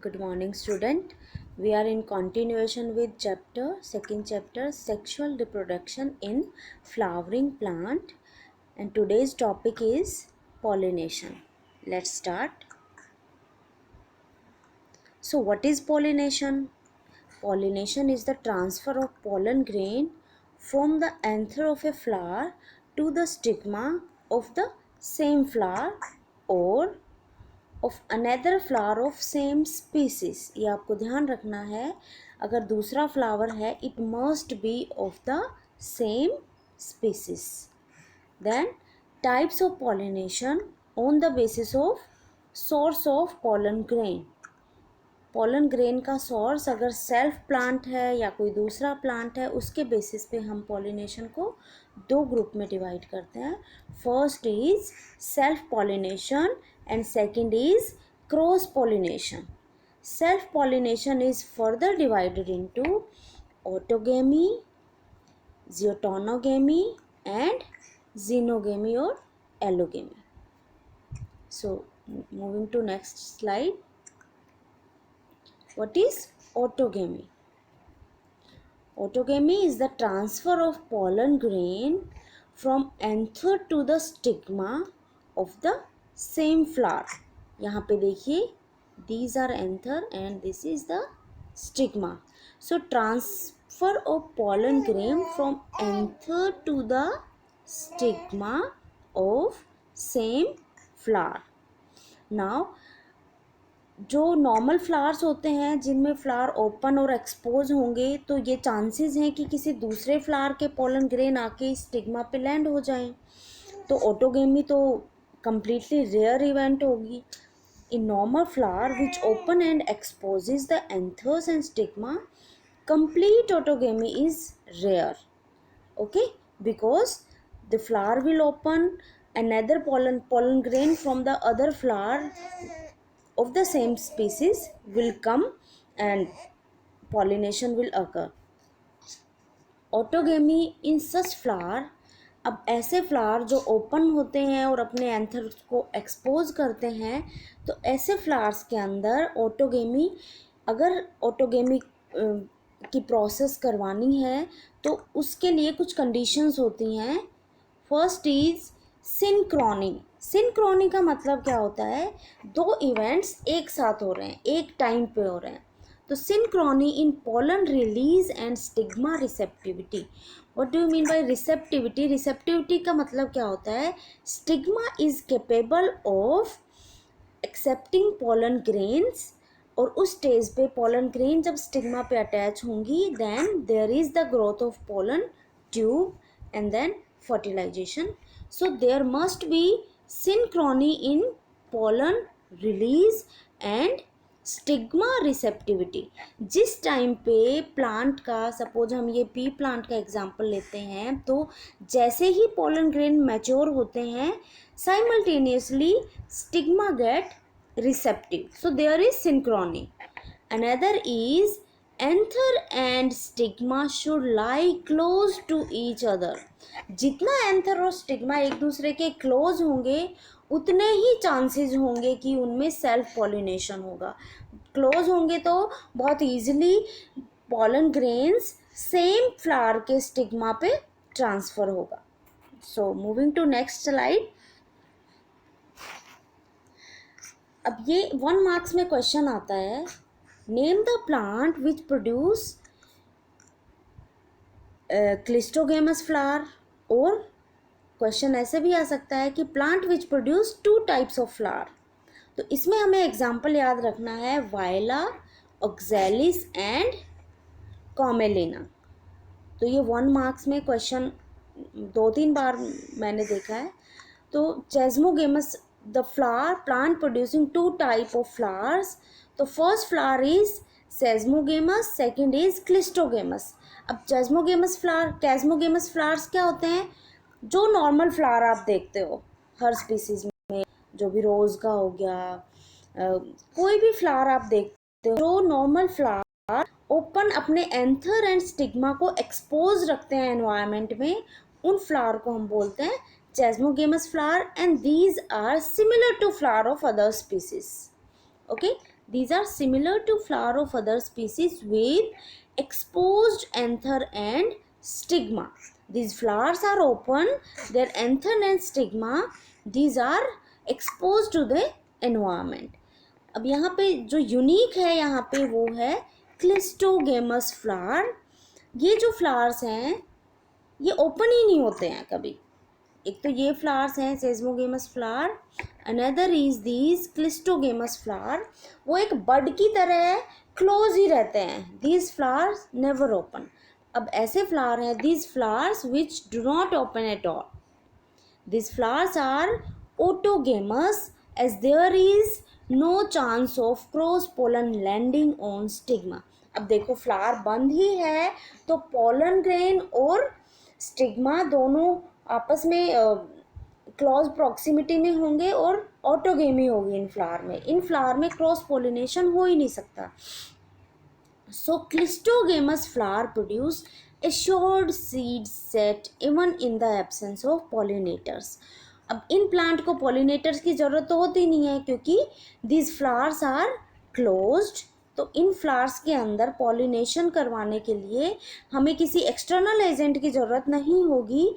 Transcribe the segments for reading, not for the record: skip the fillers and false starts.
Good morning, student. We are in continuation with second chapter, sexual reproduction in flowering plant, and today's topic is pollination. Let's start. So, what is pollination? Pollination is the transfer of pollen grain from the anther of a flower to the stigma of the same flower or of another flower of same species. ये आपको ध्यान रखना है, अगर दूसरा flower है it must be of the same species. Then types of pollination on the basis of source of pollen grain. Pollen grain का source अगर सेल्फ प्लांट है या कोई दूसरा प्लांट है, उसके बेसिस पे हम पॉलिनेशन को दो ग्रुप में डिवाइड करते हैं। First is self pollination and second is cross pollination. Self pollination is further divided into autogamy, zootonogamy and xenogamy or allogamy. So moving to next slide. What is autogamy? Autogamy is the transfer of pollen grain from anther to the stigma of the same flower. यहाँ पे देखिए, these are anther and this is the stigma. So transfer of pollen grain from anther to the stigma of same flower. Now जो normal flowers होते हैं जिनमें flower open और expose होंगे, तो ये चांसेस हैं कि किसी दूसरे फ्लावर के पोलन ग्रेन आके स्टिग्मा पे लैंड हो जाएं। तो ऑटोगेमी तो completely rare event होगी। In normal flower which open and exposes the anthers and stigma, complete autogamy is rare. Okay, because the flower will open, another pollen grain from the other flower of the same species will come and pollination will occur. Autogamy in such flower, अब ऐसे flower जो open होते हैं और अपने anther को expose करते हैं, तो ऐसे फ्लावर्स के अंदर ऑटोगेमी, अगर ऑटोगेमी की प्रोसेस करवानी है तो उसके लिए कुछ कंडीशंस होती हैं। First is Synchrony. सिंक्रोनी का मतलब क्या होता है? दो इवेंट्स एक साथ हो रहे हैं, एक टाइम पे हो रहे हैं। तो synchrony in pollen release and stigma receptivity. What do you mean by receptivity? Receptivity का मतलब क्या होता है? Stigma is capable of accepting pollen grains, और उस स्टेज पे पोलन ग्रेन जब स्टिग्मा पे अटैच होंगी, then there is the growth of pollen tube and then fertilization. So there must be synchrony in pollen release and stigma receptivity. जिस time पे plant का, suppose हम ये पी प्लांट का example लेते हैं, तो जैसे ही पोलन ग्रेन मैच्योर होते हैं, simultaneously stigma get receptive, so there is synchrony. Another is anther and stigma should lie close to each other. जितना एंथर और स्टिग्मा एक दूसरे के क्लोज होंगे, उतने ही चांसेस होंगे कि उनमें सेल्फ पॉलिनेशन होगा। क्लोज होंगे तो बहुत easily pollen grains same flower के स्टिग्मा पे ट्रांसफर होगा। So moving to next slide. अब ये 1 मार्क्स में क्वेश्चन आता है, name the plant which produce cleistogamous flower, और क्वेश्चन ऐसे भी आ सकता है कि plant which produce 2 types of flower. तो इसमें हमें एग्जाम्पल याद रखना है, वायला, ऑक्सैलिस एंड कॉमेलिना। तो ये 1 मार्क्स में क्वेश्चन 2-3 बार मैंने देखा है। तो chasmogamous, the flower plant producing 2 type of flowers. तो first flower is chasmogamous, second is cleistogamous. अब कैस्मोगेमस फ्लावर्स क्या होते हैं? जो नॉर्मल फ्लावर आप देखते हो हर स्पीसीज में, जो भी रोज़ का हो गया, कोई भी फ्लावर आप देखते हो, जो नॉर्मल फ्लावर ओपन अपने एंथर एंड स्टिग्मा को एक्सपोज रखते हैं एनवायरनमेंट में, उन फ्लावर को हम बोलते हैं chasmogamous flower, and these are similar to flower of other species. Okay, These are similar to flower of other species with exposed anther and stigma. These flowers are open, their anther and stigma, these are exposed to the environment. अब यहाँ पे जो unique है यहाँ पे वो है cleistogamous flower. ये जो फ्लावर्स हैं ये ओपन ही नहीं होते हैं कभी. एक तो ये फ्लावर्स हैं chasmogamous flower, another is these cleistogamous flower. वो एक बड की तरह क्लोज ही रहते हैं. These flowers never open. अब ऐसे फ्लावर हैं these flowers which do not open at all. These flowers are autogamous as there is no chance of cross pollen landing on stigma. अब देखो फ्लावर बंद ही है तो पोलन ग्रेन और stigma दोनों आपस में क्लोज प्रॉक्सिमिटी में होंगे और ऑटोगेमी होगी इन फ्लावर में. इन फ्लावर में क्रॉस पोलिनेशन हो ही नहीं सकता. So cleistogamous flower produce assured seed set even in the absence of pollinators. अब इन प्लांट को पॉलिनेटर्स की ज़रूरत तो होती नहीं है क्योंकि these flowers are closed. तो इन फ्लावर्स के अंदर पॉलिनेशन करवाने के लिए हमें किसी एक्सटर्नल एजेंट की ज़रूरत नहीं होगी.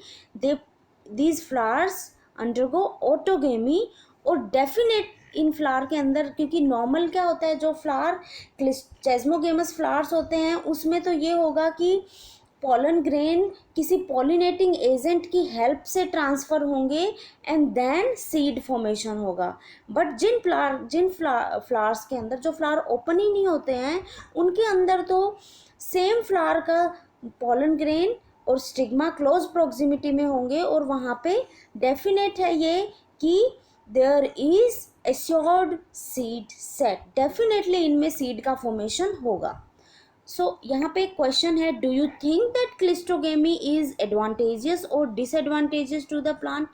These flowers undergo autogamy. और डेफिनेट इन फ्लावर के अंदर, क्योंकि नॉर्मल क्या होता है जो फ्लावर सेस्मोगेमस फ्लावर्स होते हैं उसमें तो ये होगा कि पॉलन ग्रेन किसी पॉलिनेटिंग एजेंट की हेल्प से ट्रांसफ़र होंगे एंड देन सीड फॉर्मेशन होगा. बट जिन फ्लावर्स के अंदर जो फ्लावर ओपन ही नहीं होते हैं उनके अंदर तो सेम फ्लावर का पॉलन ग्रेन और स्टिग्मा क्लोज प्रॉक्सिमिटी में होंगे और वहाँ पे डेफिनेट है ये कि there is assured seed set. Definitely इनमें सीड का फॉर्मेशन होगा. सो यहाँ पे एक क्वेश्चन है, do you think that cleistogamy is advantageous और डिसएडवांटेजेस टू द प्लांट.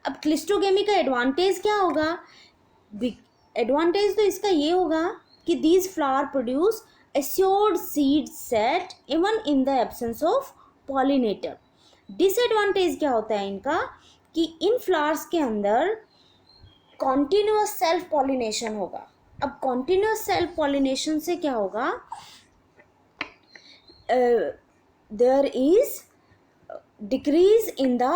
अब क्लिस्टोगेमी का एडवांटेज क्या होगा. एडवांटेज तो इसका ये होगा कि these flower produce assured seed set even in the absence of pollinator. Disadvantage क्या होता है इनका कि इन फ्लावर्स के अंदर कॉन्टिन्यूस सेल्फ पॉलिनेशन होगा. अब कॉन्टिन्यूस सेल्फ पॉलिनेशन से क्या होगा, there is decrease in the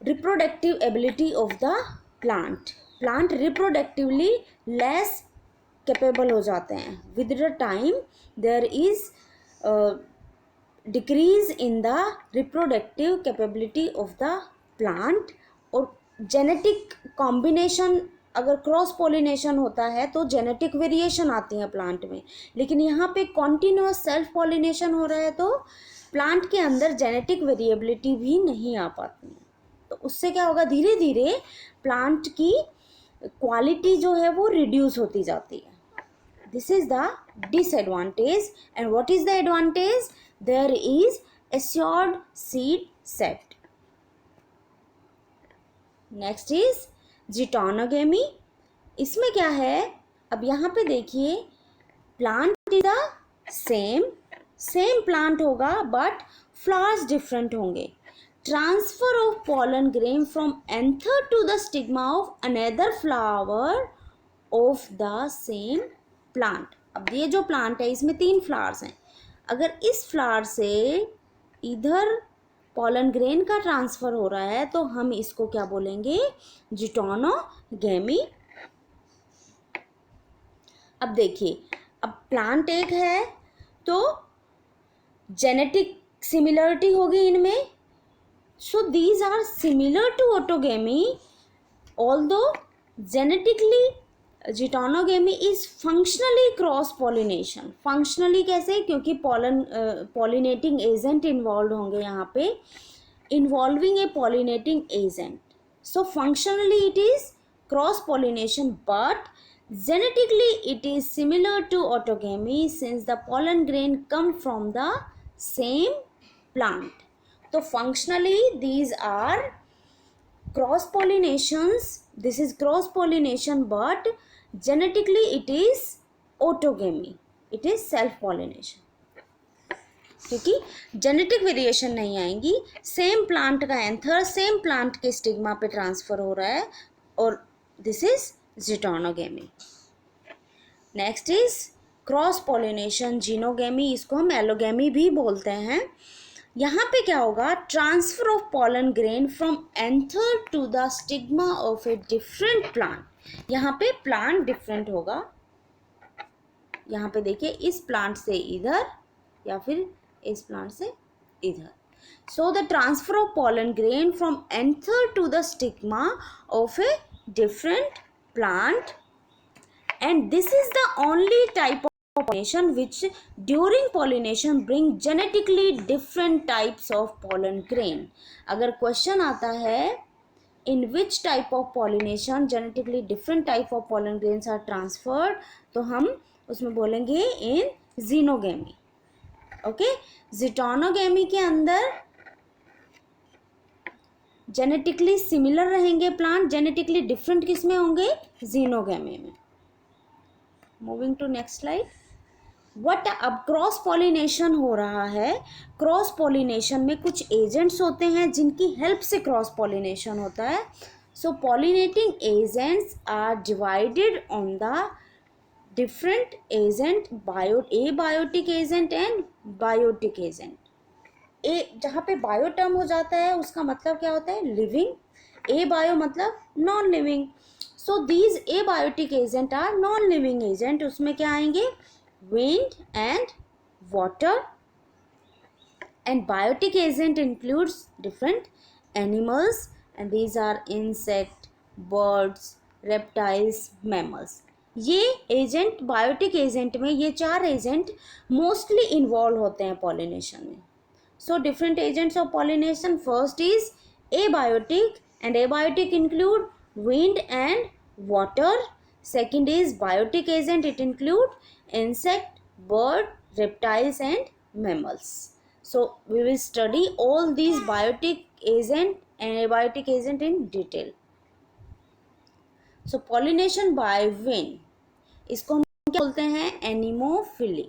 reproductive ability of the plant. Plant reproductively less capable हो जाते हैं. With the time there is decrease in the reproductive capability of the plant. और genetic combination अगर cross pollination होता है तो genetic variation आती है प्लांट में. लेकिन यहाँ पे कॉन्टिन्यूस सेल्फ पॉलिनेशन हो रहा है तो प्लांट के अंदर जेनेटिक वेरिएबिलिटी भी नहीं आ पाती है. तो उससे क्या होगा, धीरे धीरे प्लांट की क्वालिटी जो है वो रिड्यूस होती जाती है. This is the disadvantage. And what is the advantage, there is assured seed set. Next is geitonogamy. इसमें क्या है, अब यहाँ पे देखिए plant is the same plant होगा बट फ्लावर्स डिफरेंट होंगे. Transfer of pollen grain from anther to the stigma of another flower of the same plant. अब ये जो प्लांट है इसमें 3 फ्लावर्स हैं. अगर इस फ्लावर से इधर पॉलन ग्रेन का ट्रांसफ़र हो रहा है तो हम इसको क्या बोलेंगे, जिटोनोगेमी. अब देखिए, अब प्लांट एक है तो जेनेटिक सिमिलरिटी होगी इनमें. So these are similar to autogamy although genetically geitonogamy is functionally cross pollination. Functionally कैसे, क्योंकि पॉलिनेटिंग एजेंट इन्वॉल्व होंगे यहाँ पे, involving a pollinating agent. So functionally it is cross pollination but genetically it is similar to autogamy since the pollen grain come from the same plant. So functionally these are cross pollinations. This is cross pollination but genetically it is autogamy. It is self pollination. क्योंकि genetic variation नहीं आएंगी, same plant का anther same plant के stigma पे transfer हो रहा है और this is geitonogamy. Next is cross pollination, xenogamy, इसको हम एलोगेमी भी बोलते हैं। यहाँ पे क्या होगा, transfer of pollen grain from anther to the stigma of a different plant. यहाँ पे प्लांट डिफरेंट होगा, यहाँ पे देखिए इस प्लांट से इधर या फिर इस प्लांट से इधर। So the transfer of pollen grain from anther to the stigma of a different plant, and this is the only type of pollination which during pollination bring genetically different types of pollen grain। अगर question आता है in which type of pollination genetically different type of pollen grains are transferred, तो हम उसमें बोलेंगे in xenogamy। Okay, geitonogamy के अंदर genetically similar रहेंगे प्लांट, जेनेटिकली डिफरेंट किस में होंगे, ज़ीनोगेमी में। Moving to next slide. What, अब क्रॉस पॉलिनेशन हो रहा है। क्रॉस पॉलिनेशन में कुछ एजेंट्स होते हैं जिनकी हेल्प से क्रॉस पॉलिनेशन होता है। So pollinating agents are divided on the different agent, abiotic agent and biotic agent. जहाँ पे बायो टर्म हो जाता है उसका मतलब क्या होता है, लिविंग, ए बायो मतलब non living. So these abiotic agent are non living agent. उसमें क्या आएंगे, wind and water. And biotic agent includes different animals and these are insect, birds, reptiles, mammals. ये एजेंट, बायोटिक एजेंट में ये चार agent mostly involve होते हैं pollination में। So different agents of pollination, first is abiotic, and abiotic include wind and water. Second is biotic agent, it include insect, bird, reptiles and mammals. So we will study all these biotic agent and abiotic agent in detail. So pollination by wind, इसको हम क्या बोलते हैं, anemophily.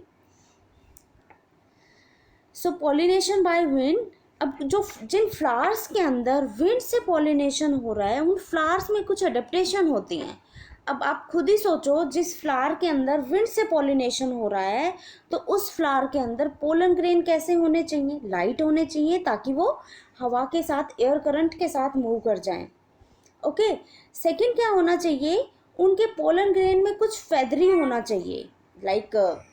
So pollination by wind, अब जो जिन flowers के अंदर wind से पॉलिनेशन हो रहा है उन फ्लावर्स में कुछ अडेप्टेशन होती हैं। अब आप खुद ही सोचो, जिस फ्लावर के अंदर विंड से पॉलिनेशन हो रहा है तो उस फ्लावर के अंदर पोलन ग्रेन कैसे होने चाहिए, लाइट होने चाहिए, ताकि वो हवा के साथ, एयर करंट के साथ मूव कर जाएं। ओके, सेकंड क्या होना चाहिए, उनके पोलन ग्रेन में कुछ फेदरी होना चाहिए, लाइक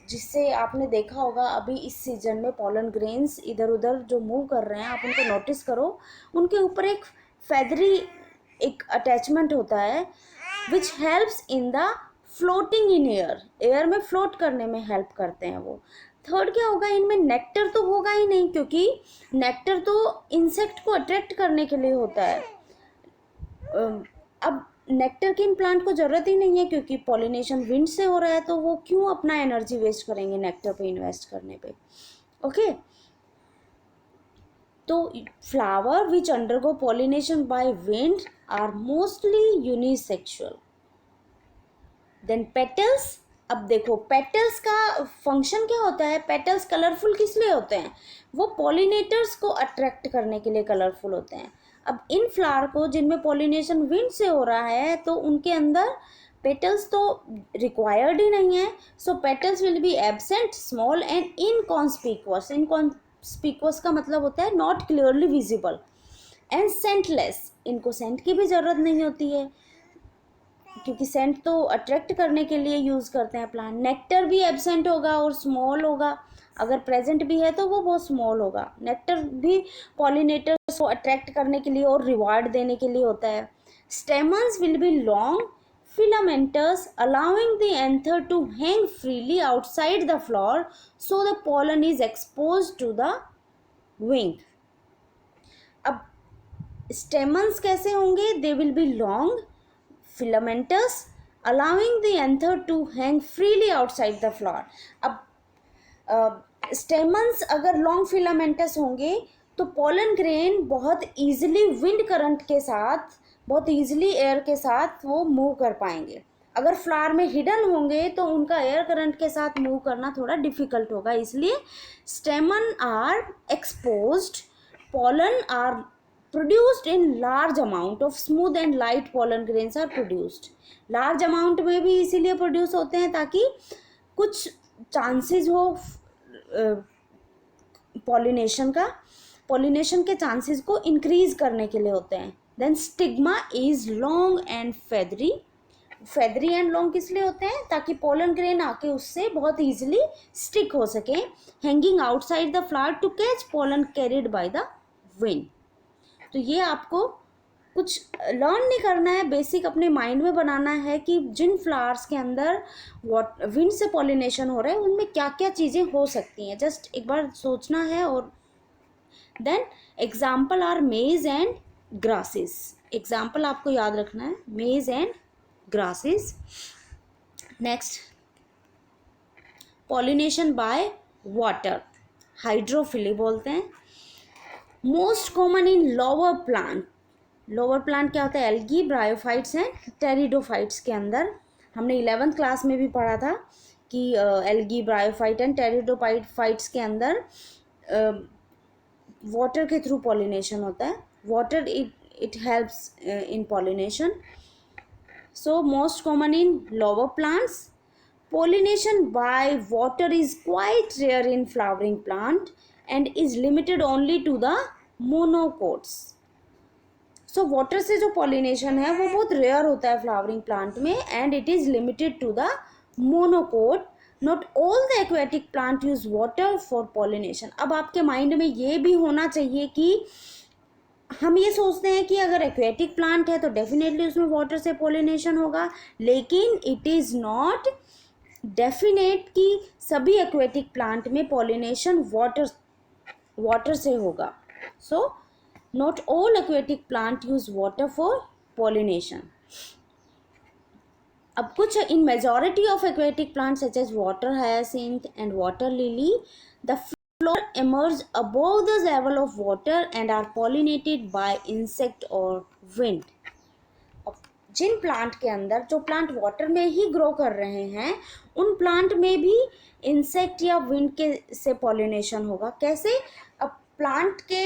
जिससे आपने देखा होगा अभी इस सीजन में पोलन ग्रेन्स इधर उधर जो मूव कर रहे हैं, आप उनको नोटिस करो, उनके ऊपर एक फेदरी एक अटैचमेंट होता है which helps in the floating in air, air में फ्लोट करने में हेल्प करते हैं वो। थर्ड क्या होगा, इनमें नेक्टर तो होगा ही नहीं, क्योंकि नेक्टर तो इंसेक्ट को अट्रैक्ट करने के लिए होता है। अब नेक्टर की इन प्लांट को ज़रूरत ही नहीं है, क्योंकि पॉलिनेशन विंड से हो रहा है, तो वो क्यों अपना एनर्जी वेस्ट करेंगे नेक्टर पे इन्वेस्ट करने पे। ओके, तो flower which undergo pollination by wind are mostly unisexual. Then petals, अब देखो पेटल्स का फंक्शन क्या होता है, पेटल्स कलरफुल किस लिए होते हैं, वो पॉलिनेटर्स को अट्रैक्ट करने के लिए कलरफुल होते हैं। अब इन फ्लावर को जिनमें पॉलिनेशन विंड से हो रहा है तो उनके अंदर पेटल्स तो रिक्वायर्ड ही नहीं है। So petals will be absent, small and inconspicuous. Inconspicuous का मतलब होता है not clearly visible, and scentless, इनको सेंट की भी ज़रूरत नहीं होती है, क्योंकि सेंट तो अट्रैक्ट करने के लिए यूज़ करते हैं प्लांट। नेक्टर भी एब्सेंट होगा और स्मॉल होगा, अगर प्रेजेंट भी है तो वो बहुत स्मॉल होगा। नेक्टर भी पॉलिनेटर्स को अट्रैक्ट करने के लिए और रिवार्ड देने के लिए होता है। Stamens will be long, filamentous, allowing the anther to hang freely outside the flower so the pollen is exposed to the wing। अब स्टेमन्स कैसे होंगे, they will B long, filamentous, allowing the anther to hang freely outside the flower। अब stamens अगर long filamentous होंगे तो pollen grain बहुत easily wind current के साथ, बहुत ईजिली एयर के साथ वो मूव कर पाएंगे। अगर फ्लावर में हिडन होंगे तो उनका एयर करंट के साथ मूव करना थोड़ा डिफिकल्ट होगा, इसलिए stamen are exposed, pollen are produced in large amount of smooth and light pollen grains are produced. large amount में भी इसीलिए प्रोड्यूस होते हैं ताकि कुछ चांसेस हो पॉलिनेशन का, पॉलिनेशन के चांसेस को इंक्रीज करने के लिए होते हैं. Then stigma is long and feathery. Feathery and long किस लिए होते हैं? ताकि पोलन ग्रेन आके उससे बहुत इजीली स्टिक हो सके. Hanging outside the flower to catch pollen carried by the wind. तो ये आपको कुछ लर्न नहीं करना है, बेसिक अपने माइंड में बनाना है कि जिन फ्लावर्स के अंदर विंड से पॉलिनेशन हो रहा है उनमें क्या क्या चीज़ें हो सकती हैं, जस्ट एक बार सोचना है. और देन एग्जाम्पल आर मेज एंड ग्रासेस. एग्जाम्पल आपको याद रखना है, मेज and grasses. Next, pollination by water, hydrophily बोलते हैं. Most common in lower plant. Lower plant क्या होता है? एल्गी, ब्रायोफाइट्स एंड टेरिडोफाइट्स के अंदर. हमने 11th क्लास में भी पढ़ा था कि एल्गी, ब्रायोफाइट एंड टेरिडोफाइट्स के अंदर वाटर के थ्रू पॉलिनेशन होता है. Water it helps in pollination. So most common in lower plants. Pollination by water is quite rare in flowering plant and is limited only to the monocots. So water से जो pollination है वो बहुत rare होता है flowering plant में and it is limited to the monocot. Not all the aquatic plant use water for pollination. अब आपके माइंड में ये भी होना चाहिए कि हम ये सोचते हैं कि अगर एक्वेटिक प्लांट है तो डेफिनेटली उसमें वाटर से पॉलिनेशन होगा, लेकिन इट इज़ नॉट डेफिनेट कि सभी एक्वेटिक प्लांट में पॉलिनेशन वाटर से होगा. So not all aquatic plant use water for pollination. अब कुछ in majority of aquatic plant such as water hyacinth and water lily, the flower emerge above the level of water and are pollinated by insect or wind. जिन plant के अंदर, जो plant water में ही grow कर रहे हैं, उन plant में भी इंसेक्ट या विंड के से पॉलिनेशन होगा. कैसे? अब प्लांट के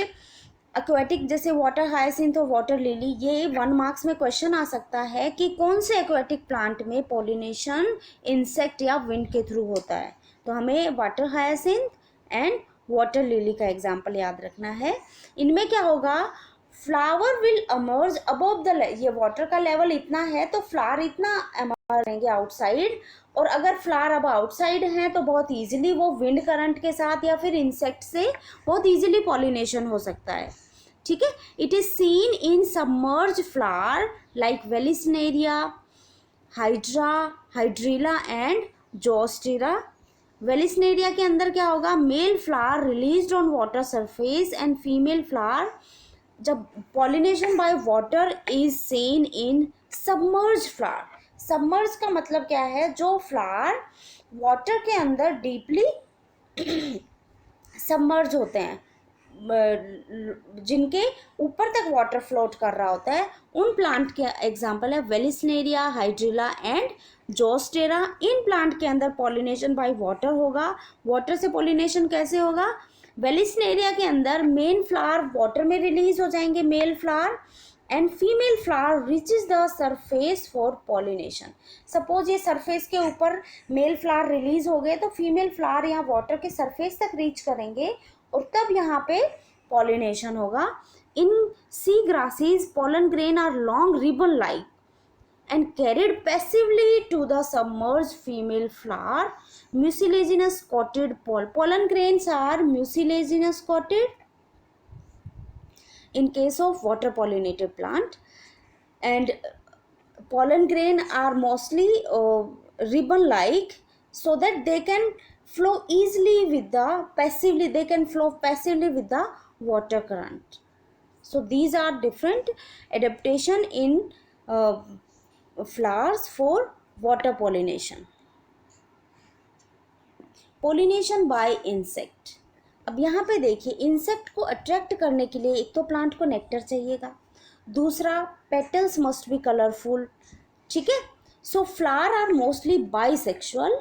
एक्वेटिक जैसे वाटर हायासिंथ और वाटर लिली, ये 1 मार्क्स में क्वेश्चन आ सकता है कि कौन से एक्वेटिक प्लांट में पॉलिनेशन इंसेक्ट या विंड के थ्रू होता है. तो हमें water hyacinth and water lily का एग्जाम्पल याद रखना है. इनमें क्या होगा? Flower will emerged above the, ये वाटर का लेवल इतना है तो फ्लावर इतना अमर रहेंगे आउटसाइड. और अगर फ्लावर अब आउटसाइड हैं तो बहुत इजीली वो विंड करंट के साथ या फिर इंसेक्ट से बहुत इजीली पॉलिनेशन हो सकता है. ठीक है. It is seen in submerge flower like vallisneria, hydrilla and zostera. Vallisneria के अंदर क्या होगा? Male flower released on water surface and female flower. जब pollination by water is seen in submerge flower. Submerge का मतलब क्या है? जो फ्लावर वाटर के अंदर डीपली सबमर्ज होते हैं, जिनके ऊपर तक वाटर फ्लोट कर रहा होता है, उन प्लांट के एग्जांपल है वेलिसनेरिया, हाइड्रीला एंड जोस्टेरा. इन प्लांट के अंदर पॉलिनेशन बाय वाटर होगा. वाटर से पॉलिनेशन कैसे होगा? वेलिसनेरिया के अंदर मेन फ्लावर वाटर में रिलीज हो जाएंगे, male flower, and female flower reaches the surface for pollination. Suppose ये सरफेस के ऊपर मेल फ्लावर रिलीज हो गए तो फीमेल फ्लावर यहाँ वाटर के सरफेस तक रीच करेंगे और तब यहाँ पे पॉलिनेशन होगा. In sea grasses pollen grain are long ribbon like and carried passively to the submerged female flower. Mucilaginous coated pollen grains are mucilaginous coated in case of water pollinated plant, and pollen grain are mostly ribbon like, so that they can flow easily with the passively, they can flow passively with the water current. So these are different adaptation in flowers for water pollination. Pollination by insect. अब यहाँ पे देखिए, insect को attract करने के लिए एक तो प्लांट को नेक्टर चाहिएगा, दूसरा पेटल्स मस्ट बी कलरफुल. ठीक है. So flower are mostly bisexual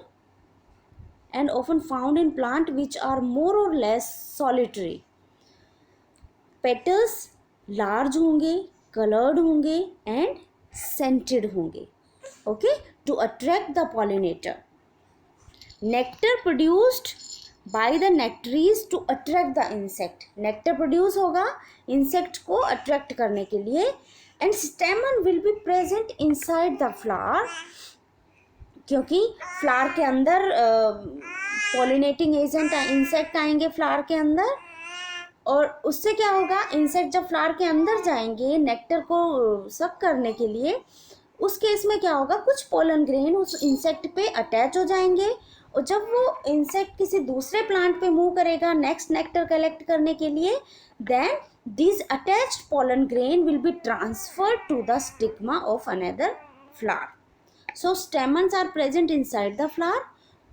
and often found in plant which are more or less solitary. Petals large होंगे, कलर्ड होंगे एंड सेंटेड होंगे, okay, to attract the pollinator. Nectar produced by the nectaries to attract the insect. Nectar produce होगा insect को attract करने के लिए। And stamen will be present inside the flower, क्योंकि flower के अंदर पॉलिनेटिंग एजेंट इंसेक्ट आएंगे फ्लावर के अंदर, और उससे क्या होगा, इंसेक्ट जब फ्लावर के अंदर जाएंगे नेक्टर को सक करने के लिए, उस केस में क्या होगा, कुछ पोलन ग्रेन उस इंसेक्ट पे अटैच हो जाएंगे, और जब वो इंसेक्ट किसी दूसरे प्लांट पे मूव करेगा नेक्स्ट नेक्टर कलेक्ट करने के लिए, then these attached pollen grain will be transferred to the stigma of another flower. So stamens are present inside the flower.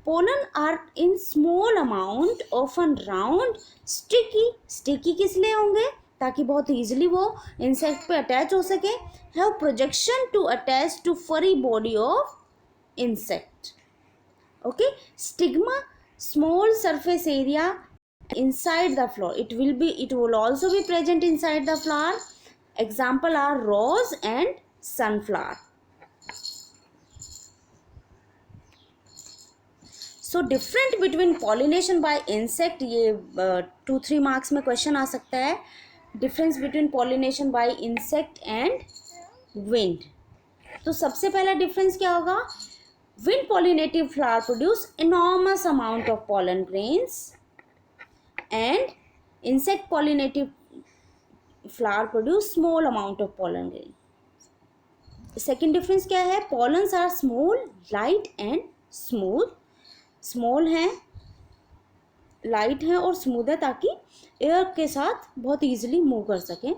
Pollen are in small amount, often round, sticky. Sticky किस लिए होंगे, ताकि बहुत easily वो insect पे attach हो सके. Have projection to attach to furry body of insect. Okay, stigma, small surface area inside the flower. It will also be present inside the flower. Example are rose and sunflower. So different between pollination by insect, ये 2-3 marks में question आ सकता है. Difference between pollination by insect and wind. तो सबसे पहला difference क्या होगा, wind pollinated flower produce enormous amount of pollen grains and insect pollinated flower produce small amount of pollen grain. Second difference क्या है, pollens are small, light and smooth. Small है, light है और smooth है, ताकि air के साथ बहुत easily move कर सकें.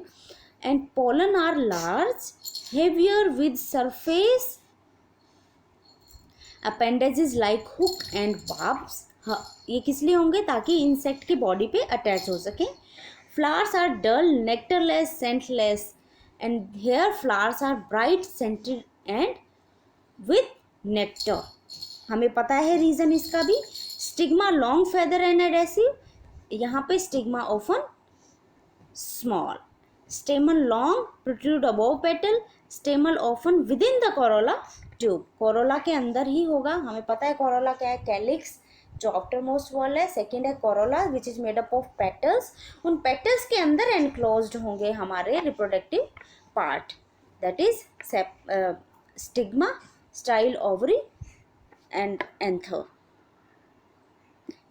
And pollen are large, heavier with surface appendages like hook and barbs. हाँ, ये किस लिए होंगे, ताकि इंसेक्ट की बॉडी पे अटैच हो सके. Flowers are dull, nectarless, scentless, and here flowers are bright scented and with nectar. हमें पता है रीजन इसका भी. Stigma long, feather and adhesive. यहाँ पे stigma often small. Stamen long, protrude above petal. Stamen often within the corolla tube. Corolla के अंदर ही होगा. हमें पता है कोरोला क्या है, कैलिक्स जो आफ्टर मोस्ट वॉल है. सेकेंड है corolla which is made up of petals. उन पेटल्स के अंदर एनक्लोज्ड होंगे हमारे reproductive part, that is stigma, style, ovary and anther.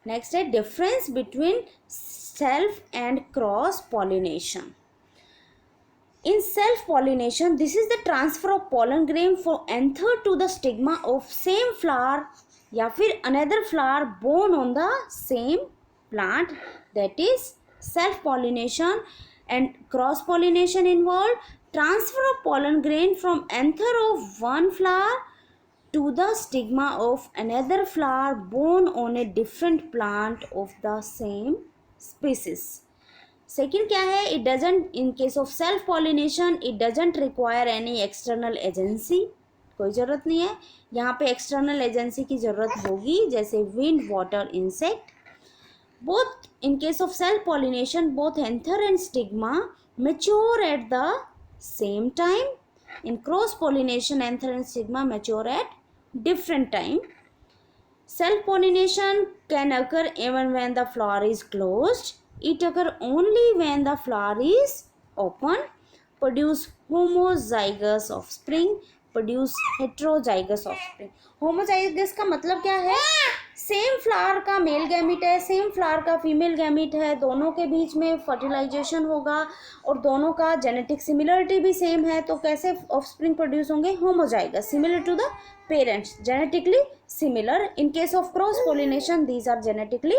Next है difference between self and cross pollination. In self-pollination, this is the transfer of pollen grain from anther to the stigma of same flower या फिर another flower born on the same plant. That is self-pollination. And cross-pollination involved transfer of pollen grain from anther of one flower to the stigma of another flower born on a different plant of the same species. Second क्या है, it doesn't, in case of self pollination it doesn't require any external agency. कोई ज़रूरत नहीं है. यहाँ पे external agency की ज़रूरत होगी, जैसे wind, water, insect. Both in case of self pollination both anther and stigma mature at the same time. In cross pollination anther and stigma mature at different time. Self pollination can occur even when the flower is closed. It occurs only when the flower is open. Produce homozygous offspring. Produce heterozygous offspring. Homozygous का मतलब क्या है, same flower का male gamete है, same flower का female gamete है, दोनों के बीच में फर्टिलाइजेशन होगा और दोनों का जेनेटिक सिमिलरिटी भी सेम है, तो कैसे ऑफस्प्रिंग प्रोड्यूस होंगे, homozygous, similar to the parents, genetically similar. In case of cross pollination these are genetically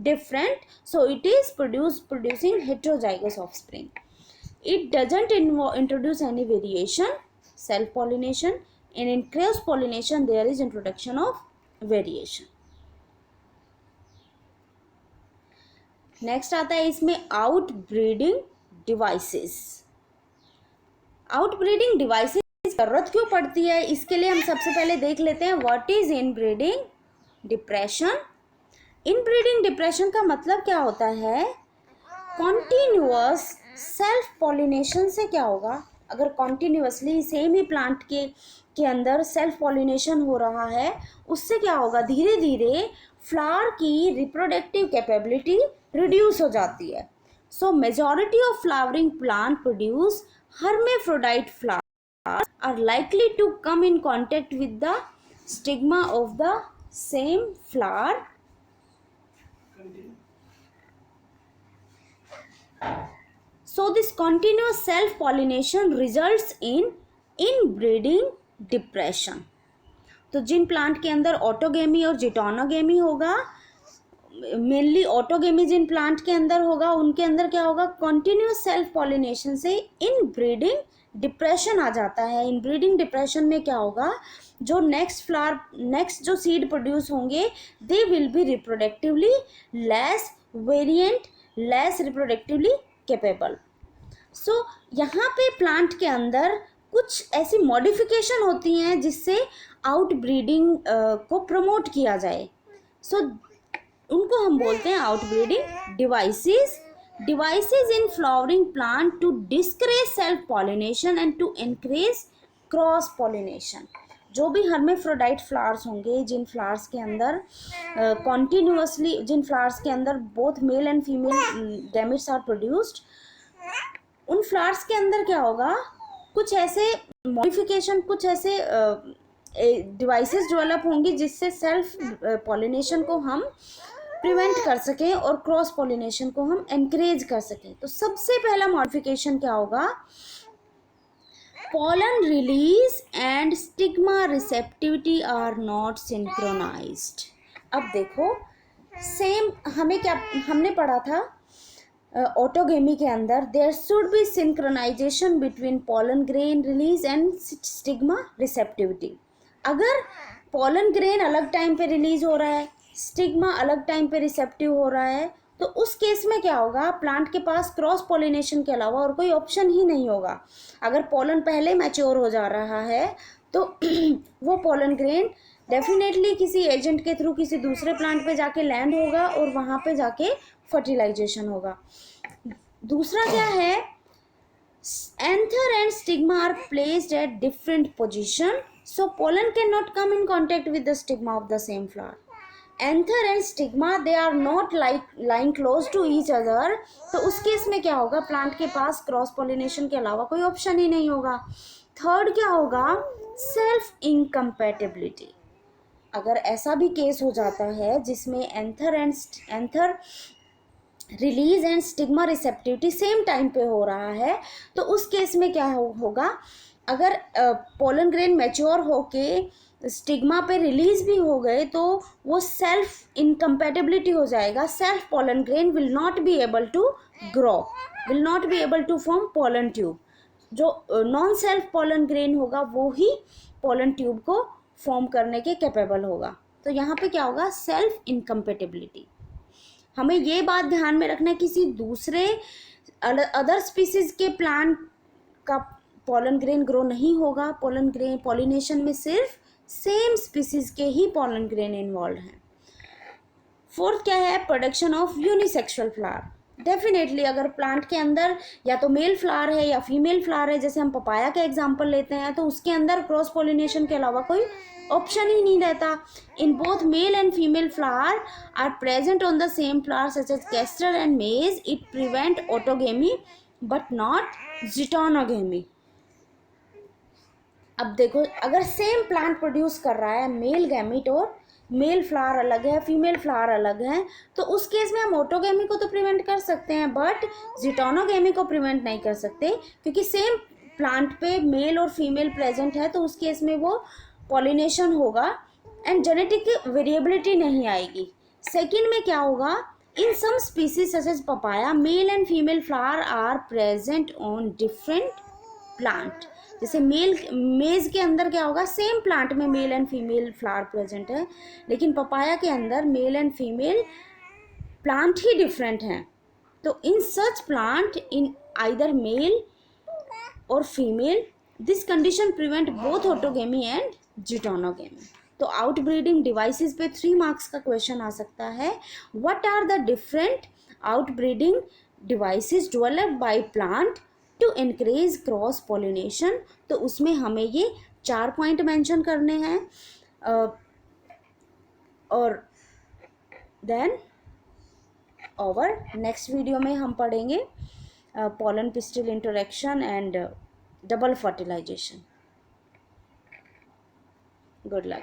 different, so it is producing heterozygous offspring. It doesn't introduce any variation, self pollination, and in cross pollination there is introduction of variation. Next आता है इसमें out breeding devices. Out breeding devices ज़रूरत क्यों पड़ती है, इसके लिए हम सबसे पहले देख लेते हैं what is inbreeding depression. Inbreeding depression का मतलब क्या होता है, कॉन्टिन्यूअस सेल्फ पॉलिनेशन से क्या होगा, अगर कॉन्टिन्यूसली सेम ही प्लांट के अंदर सेल्फ पॉलिनेशन हो रहा है, उससे क्या होगा, धीरे धीरे फ्लावर की रिप्रोडक्टिव कैपेबिलिटी रिड्यूस हो जाती है. सो majority of flowering plant produce hermaphrodite flowers are likely to come in contact with the stigma of the same flower. So this continuous self pollination results in inbreeding depression. तो जिन plant के अंदर autogamy और जिटोनोगेमी होगा, mainly autogamy जिन plant के अंदर होगा, उनके अंदर क्या होगा, कॉन्टिन्यूस सेल्फ पॉलिनेशन से इनब्रीडिंग डिप्रेशन आ जाता है. इनब्रीडिंग डिप्रेशन में क्या होगा, जो नेक्स्ट जो सीड प्रोड्यूस होंगे, they will be reproductively less variant, less reproductively capable. So यहाँ पे प्लांट के अंदर कुछ ऐसी मॉडिफिकेशन होती हैं जिससे आउटब्रीडिंग को प्रमोट किया जाए. सो उनको हम बोलते हैं outbreeding devices in flowering plant to discourage self pollination and to encourage cross pollination. जो भी हर्मेफ्रोडाइट फ्लावर्स होंगे, जिन फ्लावर्स के अंदर कॉन्टिन्यूसली, जिन फ्लावर्स के अंदर both male and female gametes are produced, उन फ्लावर्स के अंदर क्या होगा, कुछ ऐसे मॉडिफिकेशन, कुछ ऐसे डिवाइसेस डेवलप होंगी जिससे सेल्फ पॉलिनेशन को हम प्रिवेंट कर सकें और क्रॉस पॉलिनेशन को हम एनकरेज कर सकें. तो सबसे पहला मॉडिफिकेशन क्या होगा, pollen release and stigma receptivity are not synchronized. अब देखो, सेम हमने पढ़ा था ऑटोगेमी के अंदर, there should be synchronisation between pollen grain release and stigma receptivity. अगर pollen grain अलग टाइम पे रिलीज हो रहा है, स्टिग्मा अलग टाइम पे रिसेप्टिव हो रहा है, तो उस केस में क्या होगा, प्लांट के पास क्रॉस पॉलिनेशन के अलावा और कोई ऑप्शन ही नहीं होगा. अगर पॉलन पहले मैच्योर हो जा रहा है तो वो पॉलन ग्रेन डेफिनेटली किसी एजेंट के थ्रू किसी दूसरे प्लांट पे जाके लैंड होगा और वहाँ पे जाके फर्टिलाइजेशन होगा. दूसरा क्या है, anther and stigma are placed at different position, so pollen cannot come in contact with the stigma of the same flower. Anther and stigma they are not lying close to each other. तो उस case में क्या होगा, plant के पास cross pollination के अलावा कोई option ही नहीं होगा. थर्ड क्या होगा, सेल्फ इनकम्पैटिबिलिटी. अगर ऐसा भी केस हो जाता है जिसमें anther release and stigma receptivity same time पे हो रहा है, तो उस केस में क्या होगा, अगर पोलन ग्रेन मैच्योर होके स्टिग्मा पे रिलीज भी हो गए तो वो सेल्फ इनकम्पैटिबिलिटी हो जाएगा. Self pollen grain will not be able to grow, will not be able to form pollen tube. जो नॉन सेल्फ पोलन ग्रेन होगा वो ही पोलन ट्यूब को फॉर्म करने के कैपेबल होगा. तो यहाँ पे क्या होगा, सेल्फ इनकम्पैटिबिलिटी. हमें ये बात ध्यान में रखना है, किसी दूसरे अदर स्पीसीज के प्लांट का पोलन ग्रेन ग्रो नहीं होगा. पोलन ग्रेन पॉलिनेशन में सिर्फ सेम स्पीसीज के ही पोलन ग्रेन इन्वॉल्व हैं. फोर्थ क्या है, production of unisexual flower. Definitely अगर प्लांट के अंदर या तो मेल फ्लावर है या फीमेल फ्लावर है, जैसे हम पपाया का एग्जांपल लेते हैं, तो उसके अंदर क्रॉस पॉलिनेशन के अलावा कोई ऑप्शन ही नहीं रहता. In both male and female flower are present on the same flower such as castor and maize. It prevent autogamy but not geitonogamy. अब देखो, अगर सेम प्लांट प्रोड्यूस कर रहा है, मेल गैमीट और मेल फ्लावर अलग है, फीमेल फ्लावर अलग है, तो उस केस में हम ऑटोगेमी को तो प्रिवेंट कर सकते हैं बट जिटोनोगेमी को प्रिवेंट नहीं कर सकते, क्योंकि सेम प्लांट पे मेल और फीमेल प्रेजेंट है. तो उस केस में वो पॉलिनेशन होगा एंड जेनेटिक वेरिएबिलिटी नहीं आएगी. सेकेंड में क्या होगा, in some species such as papaya, male and female flower are present on different plant. जैसे मेज के अंदर क्या होगा, सेम प्लांट में male and female flower present है, लेकिन पपाया के अंदर मेल एंड फीमेल प्लांट ही डिफरेंट हैं. तो in such plant in either male और female, this condition prevent both autogamy and geitonogamy. तो आउटब्रीडिंग डिवाइसेस पे 3 मार्क्स का क्वेश्चन आ सकता है. What are the different outbreeding devices developed by plant to increase cross pollination, तो उसमें हमें ये 4 पॉइंट मेंशन करने हैं। और देन और नेक्स्ट वीडियो में हम पढ़ेंगे pollen pistil interaction and double fertilization. Good luck.